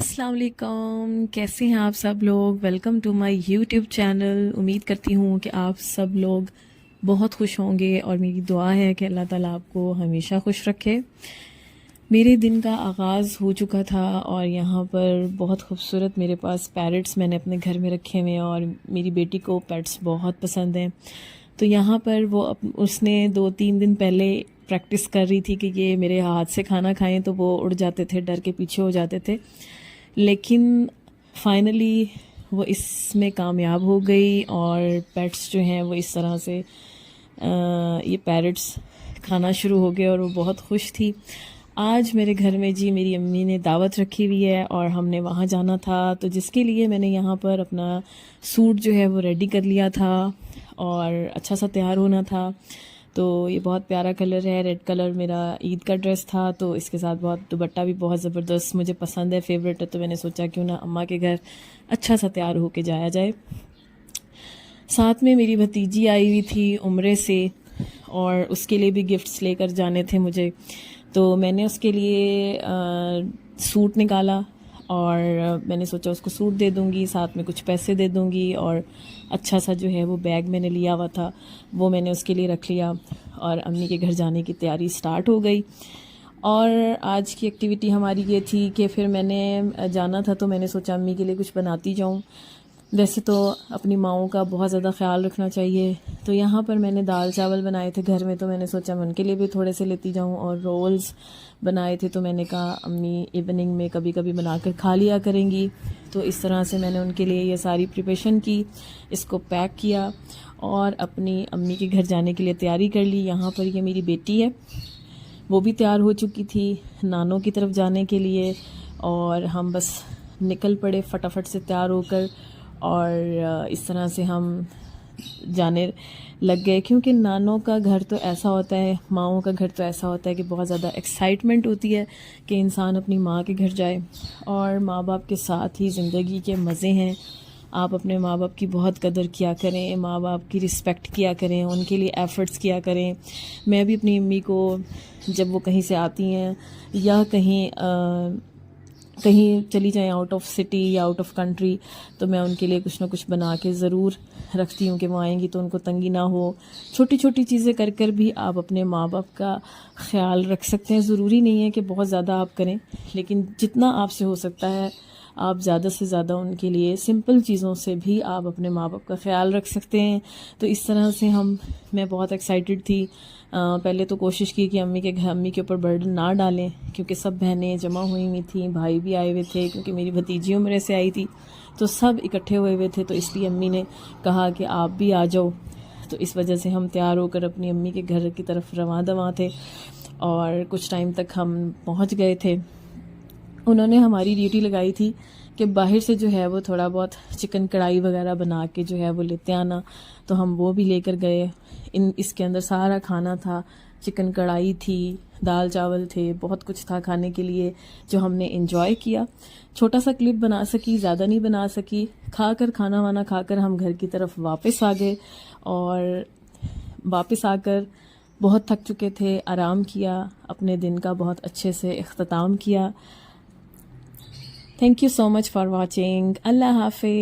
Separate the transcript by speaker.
Speaker 1: अस्सलाम वालेकुम, कैसे हैं आप सब लोग। Welcome to my YouTube channel. उम्मीद करती हूँ कि आप सब लोग बहुत खुश होंगे और मेरी दुआ है कि अल्लाह ताला आपको हमेशा खुश रखे। मेरे दिन का आगाज़ हो चुका था और यहाँ पर बहुत खूबसूरत मेरे पास पैरट्स मैंने अपने घर में रखे हुए हैं और मेरी बेटी को पेट्स बहुत पसंद हैं। तो यहाँ पर वो उसने 2-3 दिन पहले प्रैक्टिस कर रही थी कि ये मेरे हाथ से खाना खाएं, तो वो उड़ जाते थे, डर के पीछे हो जाते थे। लेकिन फाइनली वो इसमें कामयाब हो गई और पेट्स जो हैं वो इस तरह से ये पैरट्स खाना शुरू हो गए और वो बहुत खुश थी। आज मेरे घर में जी मेरी अम्मी ने दावत रखी हुई है और हमने वहाँ जाना था, तो जिसके लिए मैंने यहाँ पर अपना सूट जो है वो रेडी कर लिया था और अच्छा सा तैयार होना था। तो ये बहुत प्यारा कलर है, रेड कलर मेरा ईद का ड्रेस था, तो इसके साथ बहुत दुपट्टा भी बहुत ज़बरदस्त मुझे पसंद है, फेवरेट है। तो मैंने सोचा क्यों ना अम्मा के घर अच्छा सा तैयार होके जाया जाए। साथ में मेरी भतीजी आई हुई थी उम्रे से और उसके लिए भी गिफ्ट्स लेकर जाने थे मुझे, तो मैंने उसके लिए सूट निकाला और मैंने सोचा उसको सूट दे दूंगी, साथ में कुछ पैसे दे दूंगी और अच्छा सा जो है वो बैग मैंने लिया हुआ था वो मैंने उसके लिए रख लिया और अम्मी के घर जाने की तैयारी स्टार्ट हो गई। और आज की एक्टिविटी हमारी ये थी कि फिर मैंने जाना था तो मैंने सोचा अम्मी के लिए कुछ बनाती जाऊँ। वैसे तो अपनी माओं का बहुत ज़्यादा ख्याल रखना चाहिए, तो यहाँ पर मैंने दाल चावल बनाए थे घर में, तो मैंने सोचा मैं उनके लिए भी थोड़े से लेती जाऊँ। और रोल्स बनाए थे तो मैंने कहा अम्मी इवनिंग में कभी कभी बनाकर खा लिया करेंगी, तो इस तरह से मैंने उनके लिए ये सारी प्रिपरेशन की, इसको पैक किया और अपनी अम्मी के घर जाने के लिए तैयारी कर ली। यहाँ पर ये मेरी बेटी है, वो भी तैयार हो चुकी थी नानों की तरफ जाने के लिए और हम बस निकल पड़े फटाफट से तैयार होकर और इस तरह से हम जाने लग गए। क्योंकि नानों का घर तो ऐसा होता है, माओं का घर तो ऐसा होता है कि बहुत ज़्यादा एक्साइटमेंट होती है कि इंसान अपनी माँ के घर जाए और माँ बाप के साथ ही ज़िंदगी के मज़े हैं। आप अपने माँ बाप की बहुत कदर किया करें, माँ बाप की रिस्पेक्ट किया करें, उनके लिए एफ़र्ट्स किया करें। मैं भी अपनी अम्मी को जब वो कहीं से आती हैं या कहीं चली जाएं आउट ऑफ सिटी या आउट ऑफ कंट्री, तो मैं उनके लिए कुछ ना कुछ बना के ज़रूर रखती हूँ कि वो आएंगी तो उनको तंगी ना हो। छोटी छोटी चीज़ें कर कर भी आप अपने माँ बाप का ख्याल रख सकते हैं। ज़रूरी नहीं है कि बहुत ज़्यादा आप करें, लेकिन जितना आपसे हो सकता है आप ज़्यादा से ज़्यादा उनके लिए सिंपल चीज़ों से भी आप अपने माँ बाप का ख्याल रख सकते हैं। तो इस तरह से मैं बहुत एक्साइटेड थी। पहले तो कोशिश की कि अम्मी के ऊपर बर्डन ना डालें, क्योंकि सब बहनें जमा हुई थी, भाई भी आए हुए थे, क्योंकि मेरी भतीजी उम्र से आई थी, तो सब इकट्ठे हुए थे। तो इसलिए अम्मी ने कहा कि आप भी आ जाओ, तो इस वजह से हम तैयार होकर अपनी अम्मी के घर की तरफ रवां दवां थे और कुछ टाइम तक हम पहुंच गए थे। उन्होंने हमारी ड्यूटी लगाई थी कि बाहर से जो है वो थोड़ा बहुत चिकन कढ़ाई वगैरह बना के जो है वो लेते आना, तो हम वो भी लेकर गए। इसके अंदर सारा खाना था, चिकन कढ़ाई थी, दाल चावल थे, बहुत कुछ था खाने के लिए जो हमने एंजॉय किया। छोटा सा क्लिप बना सकी, ज़्यादा नहीं बना सकी। खाना वाना खाकर हम घर की तरफ वापस आ गए और वापस आकर बहुत थक चुके थे, आराम किया, अपने दिन का बहुत अच्छे से इख्तिताम किया। Thank you so much for watching. अल्लाह हाफिज़।